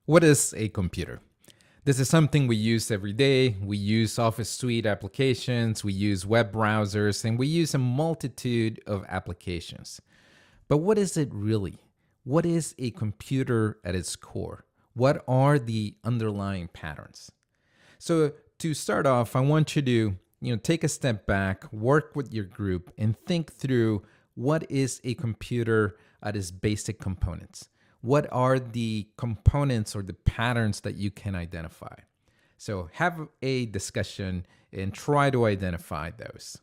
What is a computer? This is something we use every day. We use Office Suite applications, we use web browsers, and we use a multitude of applications. But what is it really? What is a computer at its core? What are the underlying patterns? So to start off, I want you to take a step back, work with your group, and think through what is a computer at its basic components. What are the components or the patterns that you can identify? So have a discussion and try to identify those.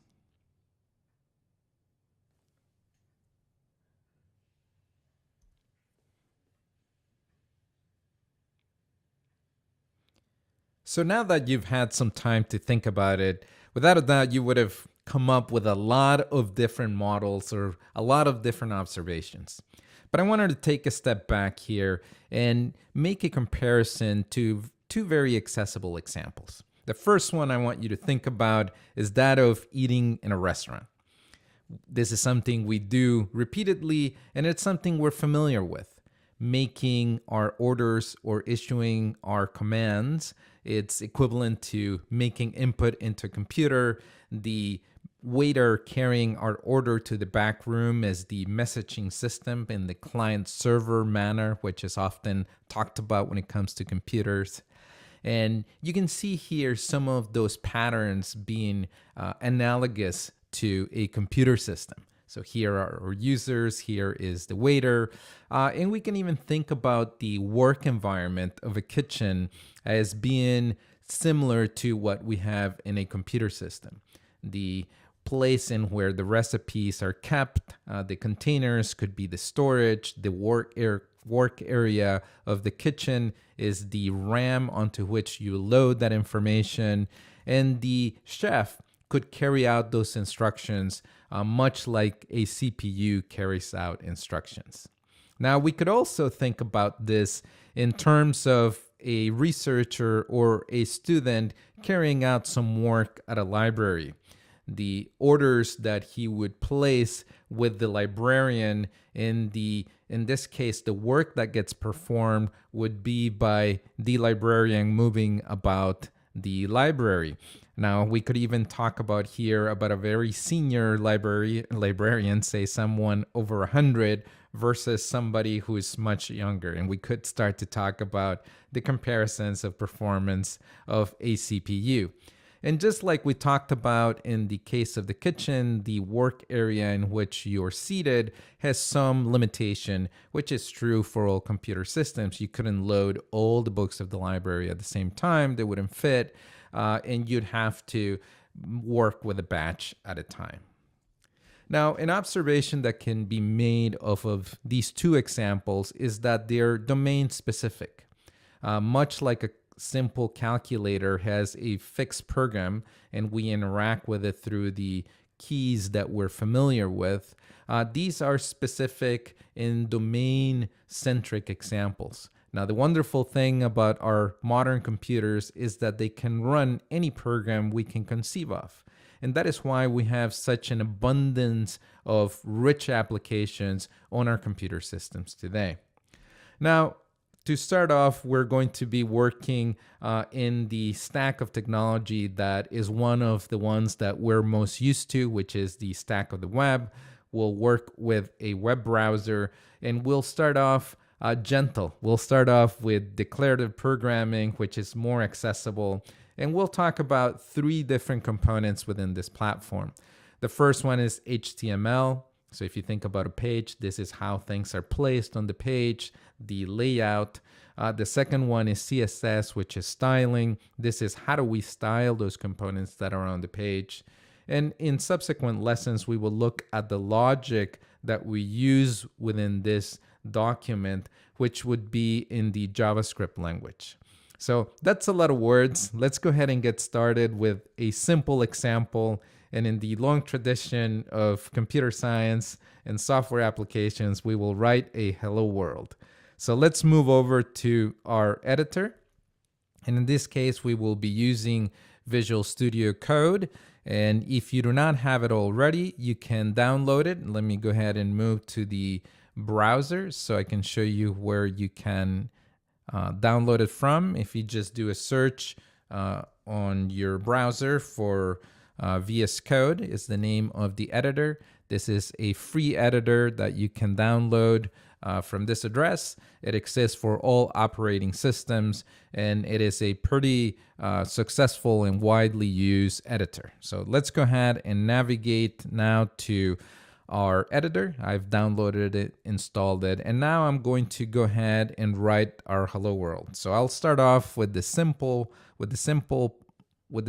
So now that you've had some time to think about it, without a doubt, you would have come up with a lot of different models or a lot of different observations. But I wanted to take a step back here and make a comparison to two very accessible examples. The first one I want you to think about is that of eating in a restaurant. This is something we do repeatedly, and it's something we're familiar with. Making our orders or issuing our commands, it's equivalent to making input into a computer. The waiter carrying our order to the back room is the messaging system in the client server manner, which is often talked about when it comes to computers. And you can see here some of those patterns being analogous to a computer system. So here are our users, here is the waiter, and we can even think about the work environment of a kitchen as being similar to what we have in a computer system. The place in where the recipes are kept, the containers could be the storage, the work area of the kitchen is the RAM onto which you load that information, and the chef could carry out those instructions much like a CPU carries out instructions. Now, we could also think about this in terms of a researcher or a student carrying out some work at a library. The orders that he would place with the librarian in this case, the work that gets performed would be by the librarian moving about the library. Now, we could even talk about here about a very senior librarian, say someone over 100 versus somebody who is much younger. And we could start to talk about the comparisons of performance of a CPU. And just like we talked about in the case of the kitchen, the work area in which you're seated has some limitation, which is true for all computer systems. You couldn't load all the books of the library at the same time, they wouldn't fit, and you'd have to work with a batch at a time. Now, an observation that can be made off of these two examples is that they're domain specific. Much like a simple calculator has a fixed program and we interact with it through the keys that we're familiar with, these are specific in domain-centric examples. Now, the wonderful thing about our modern computers is that they can run any program we can conceive of. And that is why we have such an abundance of rich applications on our computer systems today. Now, to start off, we're going to be working in the stack of technology that is one of the ones that we're most used to, which is the stack of the web. We'll work with a web browser, and we'll start off gentle. We'll start off with declarative programming, which is more accessible, and we'll talk about three different components within this platform. The first one is HTML. So if you think about a page, this is how things are placed on the page, the layout. The second one is CSS, which is styling. This is how do we style those components that are on the page. And in subsequent lessons, we will look at the logic that we use within this document, which would be in the JavaScript language. So that's a lot of words. Let's go ahead and get started with a simple example. And in the long tradition of computer science and software applications, we will write a hello world. So let's move over to our editor. And in this case, we will be using Visual Studio Code. And if you do not have it already, you can download it. Let me go ahead and move to the browser so I can show you where you can download it from. If you just do a search on your browser for VS Code is the name of the editor. This is a free editor that you can download from this address. It exists for all operating systems, and it is a pretty successful and widely used editor. So let's go ahead and navigate now to our editor. I've downloaded it, installed it, and now I'm going to go ahead and write our hello world. So I'll start off with the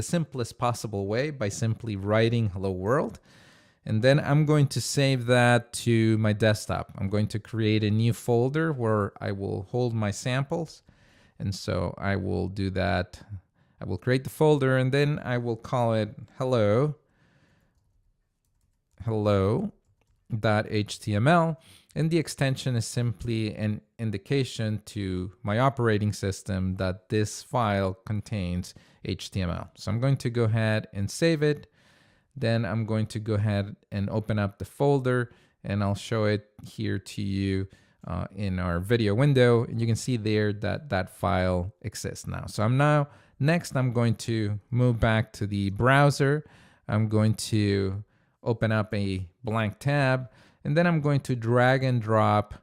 simplest possible way by simply writing hello world. And then I'm going to save that to my desktop. I'm going to create a new folder where I will hold my samples. And so I will do that. I will create the folder, and then I will call it hello.html. And the extension is simply an indication to my operating system that this file contains HTML. So I'm going to go ahead and save it. Then I'm going to go ahead and open up the folder, and I'll show it here to you in our video window. And you can see there that that file exists now. So next I'm going to move back to the browser. I'm going to open up a blank tab, and then I'm going to drag and drop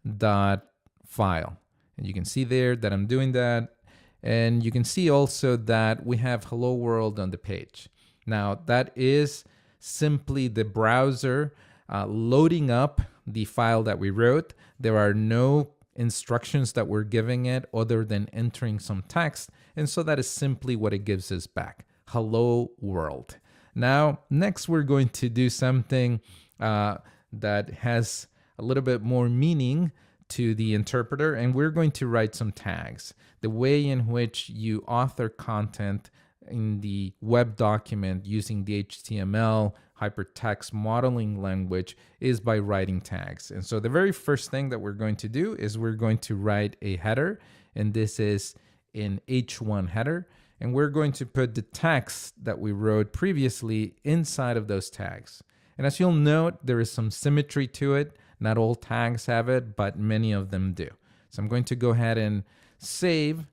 that file. And you can see there that I'm doing that. And you can see also that we have hello world on the page. Now that is simply the browser loading up the file that we wrote. There are no instructions that we're giving it other than entering some text. And so that is simply what it gives us back. Hello world. Now, next we're going to do something that has a little bit more meaning to the interpreter, and we're going to write some tags. The way in which you author content in the web document using the HTML hypertext modeling language is by writing tags. And so the very first thing that we're going to do is we're going to write a header, and this is in H1 header. And we're going to put the text that we wrote previously inside of those tags. And as you'll note, there is some symmetry to it. Not all tags have it, but many of them do. So I'm going to go ahead and save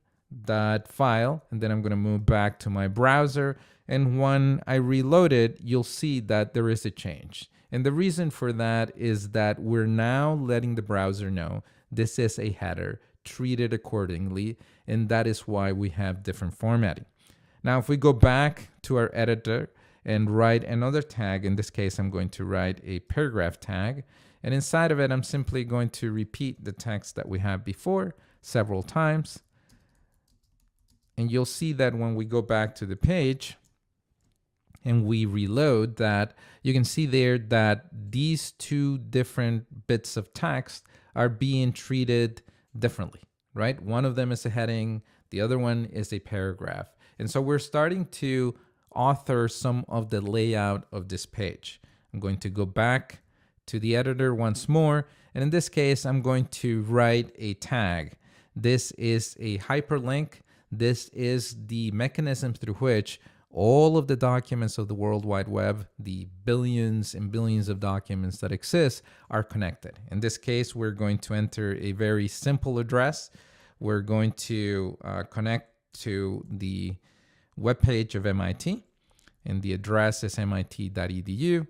that file, and then I'm going to move back to my browser. And when I reload it, you'll see that there is a change. And the reason for that is that we're now letting the browser know this is a header, treat it accordingly, and that is why we have different formatting. Now, if we go back to our editor and write another tag, in this case, I'm going to write a paragraph tag, and inside of it, I'm simply going to repeat the text that we had before several times. And you'll see that when we go back to the page and we reload that, you can see there that these two different bits of text are being treated differently, right? One of them is a heading, the other one is a paragraph. And so we're starting to author some of the layout of this page. I'm going to go back to the editor once more. And in this case, I'm going to write a tag. This is a hyperlink. This is the mechanism through which all of the documents of the World Wide Web, the billions and billions of documents that exist, are connected. In this case, we're going to enter a very simple address. We're going to connect to the webpage of MIT, and the address is mit.edu.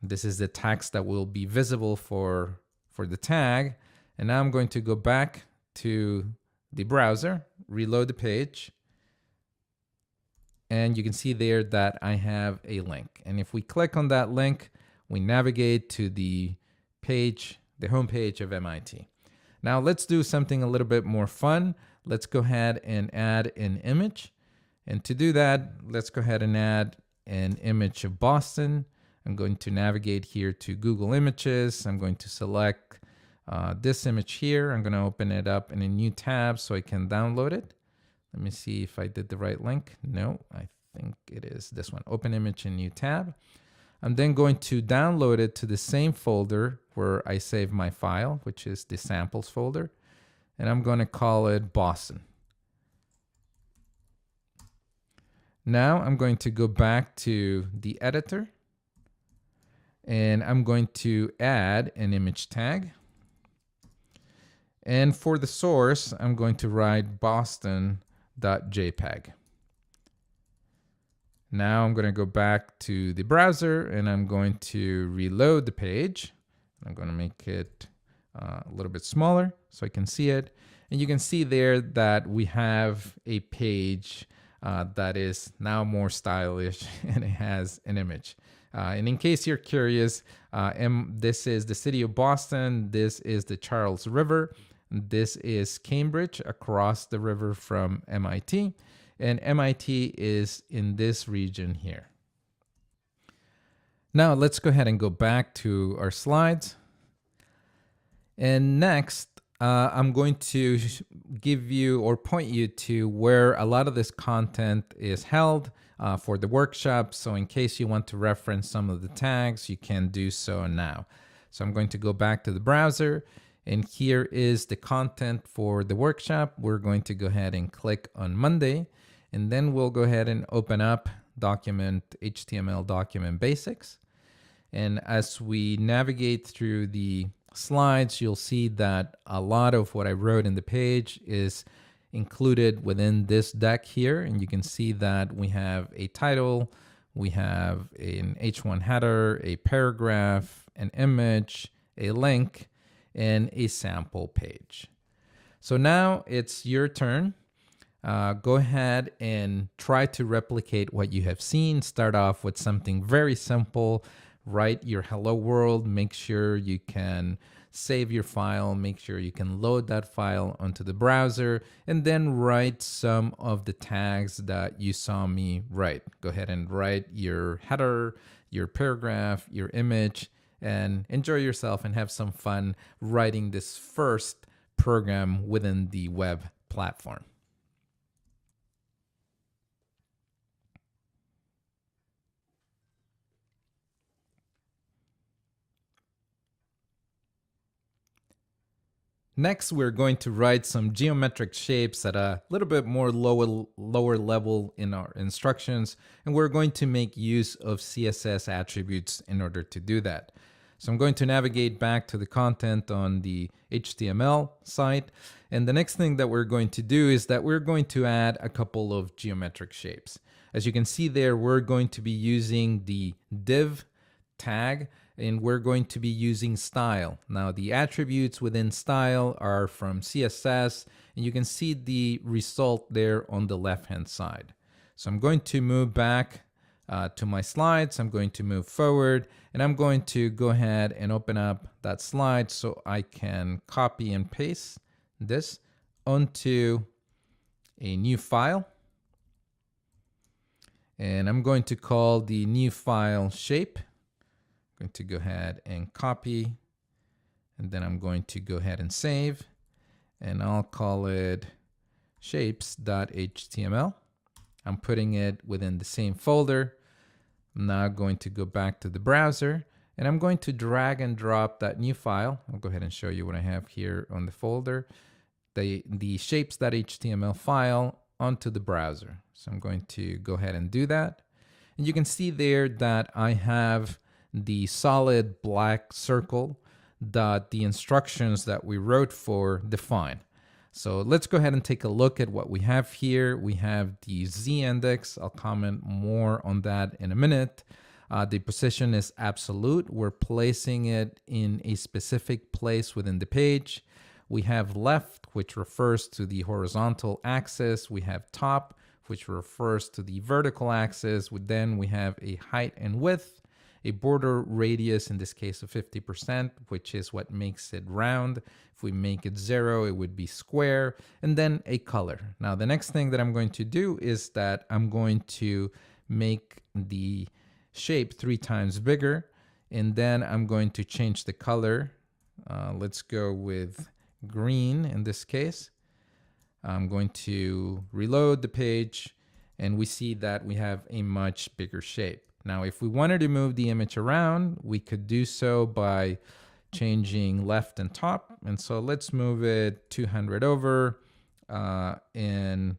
This is the text that will be visible for the tag. And now I'm going to go back to the browser, reload the page, and you can see there that I have a link. And if we click on that link, we navigate to the page, the home page of MIT. Now let's do something a little bit more fun. Let's go ahead and add an image. And to do that, let's go ahead and add an image of Boston. I'm going to navigate here to Google Images. I'm going to select this image here. I'm going to open it up in a new tab so I can download it. Let me see if I did the right link. No, I think it is this one. Open image in new tab. I'm then going to download it to the same folder where I save my file, which is the samples folder. And I'm going to call it Boston. Now I'm going to go back to the editor, and I'm going to add an image tag. And for the source, I'm going to write boston.jpg. Now I'm going to go back to the browser and I'm going to reload the page. I'm going to make it a little bit smaller so I can see it. And you can see there that we have a page that is now more stylish and it has an image. And in case you're curious, this is the city of Boston. This is the Charles River. This is Cambridge across the river from MIT. And MIT is in this region here. Now let's go ahead and go back to our slides. And next, I'm going to give you or point you to where a lot of this content is held for the workshop. So in case you want to reference some of the tags, you can do so now. So I'm going to go back to the browser. And here is the content for the workshop. We're going to go ahead and click on Monday. And then we'll go ahead and open up HTML document basics. And as we navigate through the slides, you'll see that a lot of what I wrote in the page is included within this deck here. And you can see that we have a title, we have an H1 header, a paragraph, an image, a link, and a sample page. So now it's your turn. Go ahead and try to replicate what you have seen. Start off with something very simple. Write your hello world. Make sure you can save your file. Make sure you can load that file onto the browser. And then write some of the tags that you saw me write. Go ahead and write your header, your paragraph, your image, and enjoy yourself and have some fun writing this first program within the web platform. Next, we're going to write some geometric shapes at a little bit more lower level in our instructions, and we're going to make use of CSS attributes in order to do that. So I'm going to navigate back to the content on the HTML site, and the next thing that we're going to do is that we're going to add a couple of geometric shapes. As you can see there, we're going to be using the div tag, and we're going to be using style. Now the attributes within style are from CSS, and you can see the result there on the left hand side. So I'm going to move back to my slides. I'm going to move forward, and I'm going to go ahead and open up that slide so I can copy and paste this onto a new file. And I'm going to call the new file shape. I'm going to go ahead and copy, and then I'm going to go ahead and save, and I'll call it shapes.html. I'm putting it within the same folder. I'm now going to go back to the browser, and I'm going to drag and drop that new file. I'll go ahead and show you what I have here on the folder, the shapes.html file onto the browser. So I'm going to go ahead and do that. And you can see there that I have the solid black circle that the instructions that we wrote for define. So let's go ahead and take a look at what we have here. We have the Z index. I'll comment more on that in a minute. The position is absolute. We're placing it in a specific place within the page. We have left, which refers to the horizontal axis. We have top, which refers to the vertical axis. Then we have a height and width, a border radius, in this case of 50%, which is what makes it round. If we make it 0, it would be square, and then a color. Now, the next thing that I'm going to do is that I'm going to make the shape 3 times bigger, and then I'm going to change the color. Let's go with green in this case. I'm going to reload the page, and we see that we have a much bigger shape. Now, if we wanted to move the image around, we could do so by changing left and top. And so let's move it 200 over and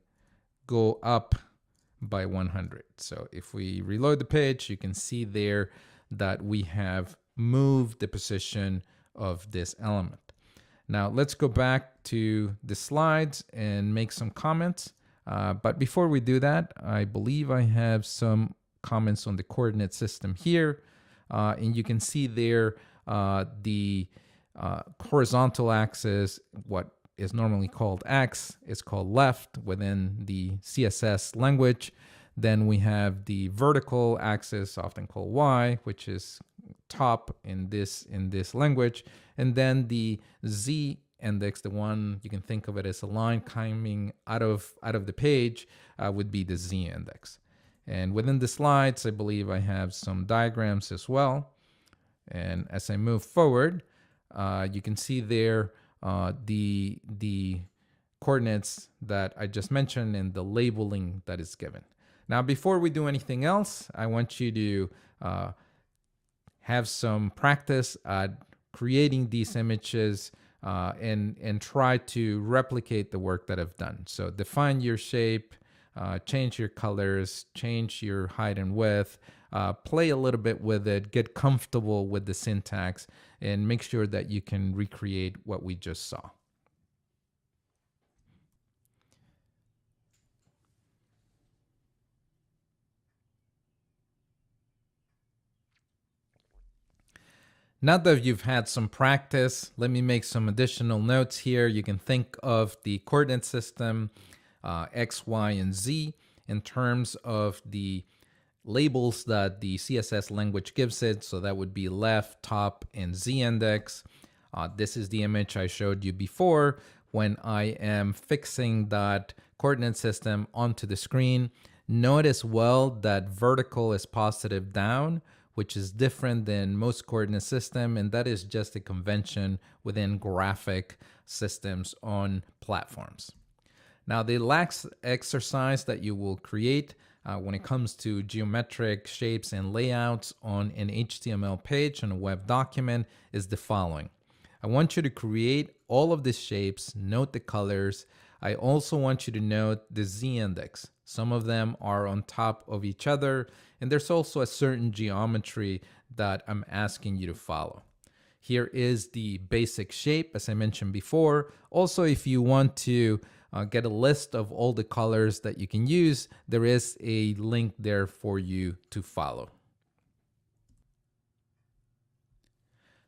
go up by 100. So if we reload the page, you can see there that we have moved the position of this element. Now let's go back to the slides and make some comments. But before we do that, I believe I have some comments on the coordinate system here. And you can see there the horizontal axis, what is normally called X, is called left within the CSS language. Then we have the vertical axis, often called Y, which is top in this language. And then the Z index, the one you can think of it as a line coming out of the page, would be the Z index. And within the slides, I believe I have some diagrams as well. And as I move forward, you can see there the coordinates that I just mentioned and the labeling that is given. Now, before we do anything else, I want you to have some practice at creating these images and try to replicate the work that I've done. So define your shape, change your colors, change your height and width, play a little bit with it, get comfortable with the syntax, and make sure that you can recreate what we just saw. Now that you've had some practice, let me make some additional notes here. You can think of the coordinate system, X, Y, and Z, in terms of the labels that the CSS language gives it. So that would be left, top, and Z index. This is the image I showed you before when I am fixing that coordinate system onto the screen. Notice well that vertical is positive down, which is different than most coordinate system, and that is just a convention within graphic systems on platforms. Now, the last exercise that you will create when it comes to geometric shapes and layouts on an HTML page on a web document is the following. I want you to create all of these shapes, note the colors. I also want you to note the Z index. Some of them are on top of each other, and there's also a certain geometry that I'm asking you to follow. Here is the basic shape, as I mentioned before. Also, if you want to get a list of all the colors that you can use, there is a link there for you to follow.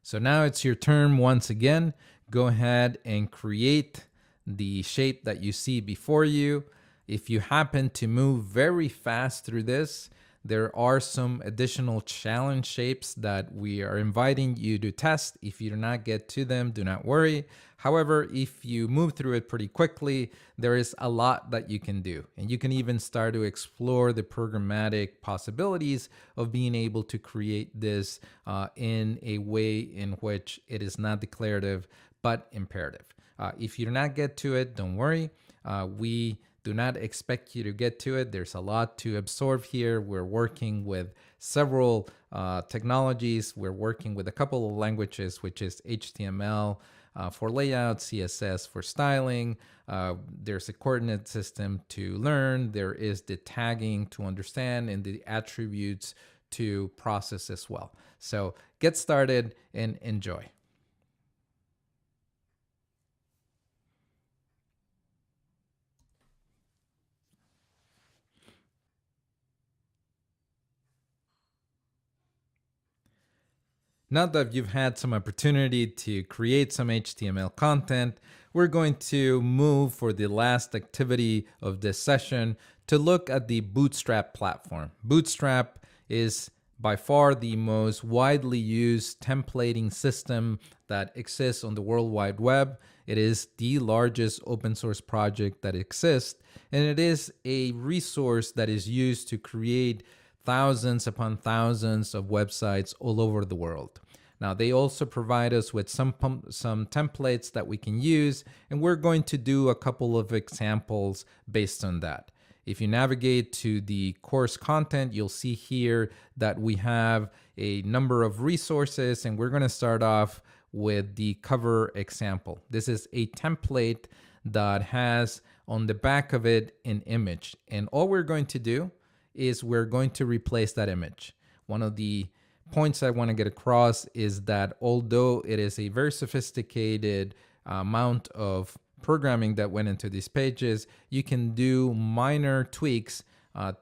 So now it's your turn once again. Go ahead and create the shape that you see before you. If you happen to move very fast through this, there are some additional challenge shapes that we are inviting you to test. If you do not get to them, do not worry. However, if you move through it pretty quickly, there is a lot that you can do. And you can even start to explore the programmatic possibilities of being able to create this in a way in which it is not declarative, but imperative. If you do not get to it, don't worry. We do not expect you to get to it. There's a lot to absorb here. We're working with several technologies. We're working with a couple of languages, which is HTML for layout, CSS for styling. There's a coordinate system to learn. There is the tagging to understand and the attributes to process as well. So get started and enjoy. Now that you've had some opportunity to create some HTML content, we're going to move for the last activity of this session to look at the Bootstrap platform. Bootstrap is by far the most widely used templating system that exists on the World Wide Web. It is the largest open source project that exists, and it is a resource that is used to create thousands upon thousands of websites all over the world. Now, they also provide us with some templates that we can use, and we're going to do a couple of examples based on that. If you navigate to the course content, you'll see here that we have a number of resources, and we're going to start off with the cover example. This is a template that has on the back of it an image, and all we're going to do is we're going to replace that image. One of the points I want to get across is that although it is a very sophisticated amount of programming that went into these pages, you can do minor tweaks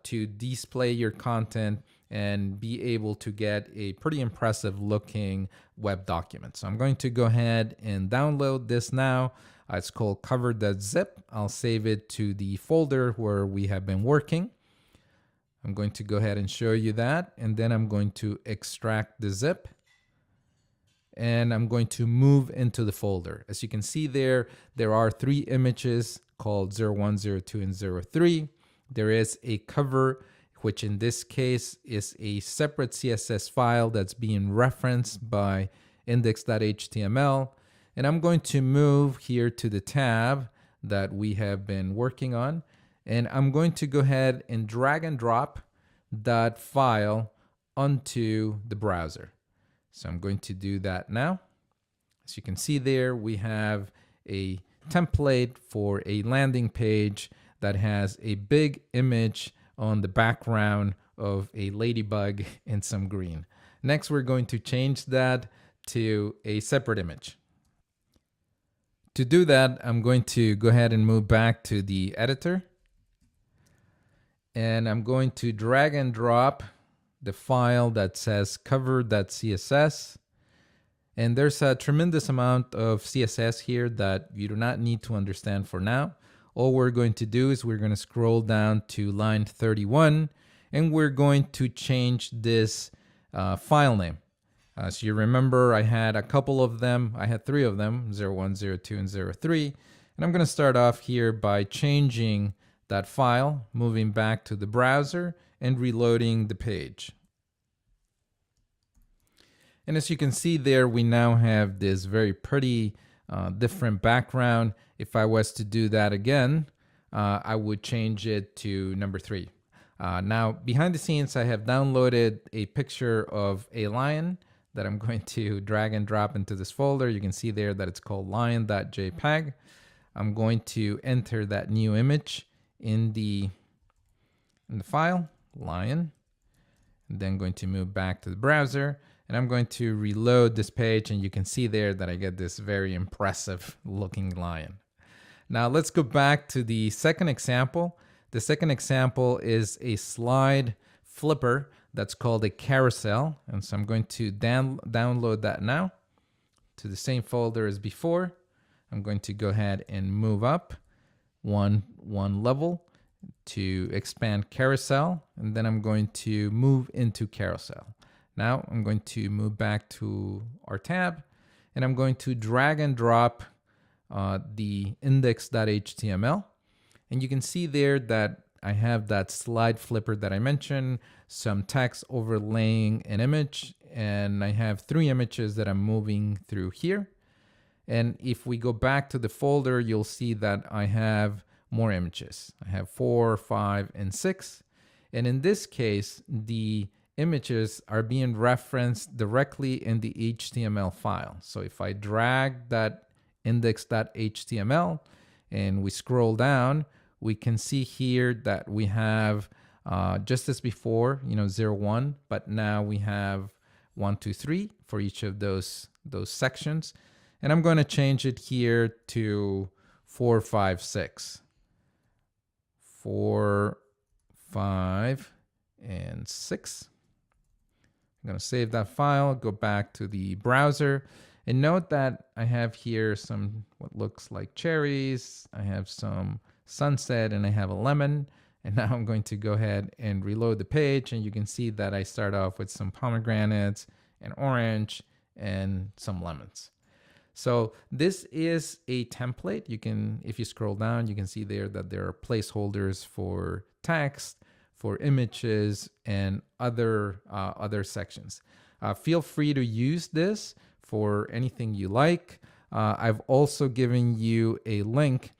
to display your content and be able to get a pretty impressive looking web document. So I'm going to go ahead and download this now. It's called cover.zip. I'll save it to the folder where we have been working. I'm going to go ahead and show you that, and then I'm going to extract the zip, and I'm going to move into the folder. As you can see there are 3 images called 01, 02, and 03. There is a cover, which in this case is a separate CSS file that's being referenced by index.html. And I'm going to move here to the tab that we have been working on. And I'm going to go ahead and drag and drop that file onto the browser. So I'm going to do that now. As you can see there, we have a template for a landing page that has a big image on the background of a ladybug and some green. Next, we're going to change that to a separate image. To do that, I'm going to go ahead and move back to the editor. And I'm going to drag and drop the file that says cover.css. And there's a tremendous amount of CSS here that you do not need to understand for now. All we're going to do is we're going to scroll down to line 31, and we're going to change this file name. So you remember I had a couple of them. I had 3 of them, 01, 02, and 03. And I'm going to start off here by changing that file, moving back to the browser, and reloading the page. And as you can see there, we now have this very pretty different background. If I was to do that again, I would change it to number 3. Now, behind the scenes, I have downloaded a picture of a lion that I'm going to drag and drop into this folder. You can see there that it's called lion.jpg. I'm going to enter that new image in the file, lion, and then going to move back to the browser. And I'm going to reload this page, and you can see there that I get this very impressive looking lion. Now let's go back to the second example. The second example is a slide flipper that's called a carousel. And so I'm going to download that now to the same folder as before. I'm going to go ahead and move up one level to expand carousel, and then I'm going to move into carousel. Now I'm going to move back to our tab, and I'm going to drag and drop the index.html. And you can see there that I have that slide flipper that I mentioned, some text overlaying an image, and I have 3 images that I'm moving through here. And if we go back to the folder, you'll see that I have more images. I have 4, 5, and 6. And in this case, the images are being referenced directly in the HTML file. So if I drag that index.html and we scroll down, we can see here that we have just as before, 01, but now we have 1, 2, 3 for each of those sections. And I'm going to change it here to 4, 5, 6. 4, 5, and 6. I'm going to save that file, go back to the browser, and note that I have here some what looks like cherries, I have some sunset, and I have a lemon. And now I'm going to go ahead and reload the page, and you can see that I start off with some pomegranates, an orange, and some lemons. So this is a template. You can, if you scroll down, you can see there that there are placeholders for text, for images, and other sections. Feel free to use this for anything you like. I've also given you a link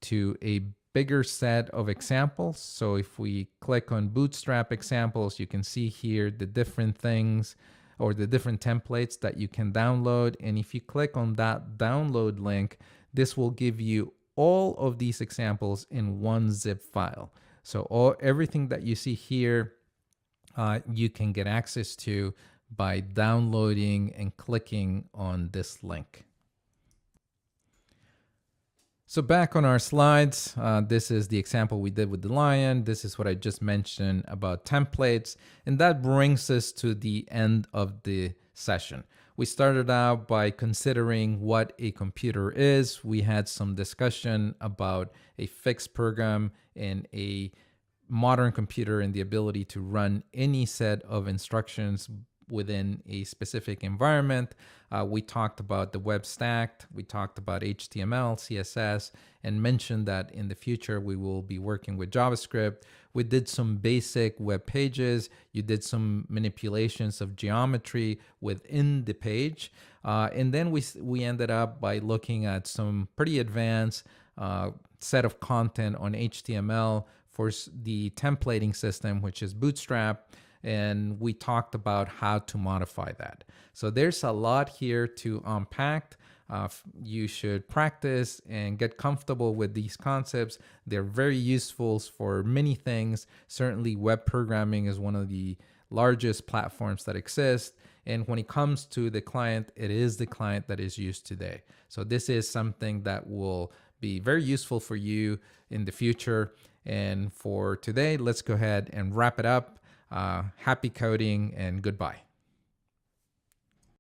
to a bigger set of examples. So if we click on Bootstrap examples, you can see here the different things or the different templates that you can download. And if you click on that download link, this will give you all of these examples in one zip file. So everything that you see here, you can get access to by downloading and clicking on this link. So back on our slides, this is the example we did with the lion. This is what I just mentioned about templates. And that brings us to the end of the session. We started out by considering what a computer is. We had some discussion about a fixed program and a modern computer and the ability to run any set of instructions within a specific environment. We talked about the web stack, we talked about HTML, CSS, and mentioned that in the future we will be working with JavaScript. We did some basic web pages. You did some manipulations of geometry within the page. And then we ended up by looking at some pretty advanced set of content on HTML for the templating system, which is Bootstrap. And we talked about how to modify that. So there's a lot here to unpack. You should practice and get comfortable with these concepts. They're very useful for many things. Certainly web programming is one of the largest platforms that exist. And when it comes to the client, it is the client that is used today. So this is something that will be very useful for you in the future. And for today, let's go ahead and wrap it up. Happy coding and goodbye.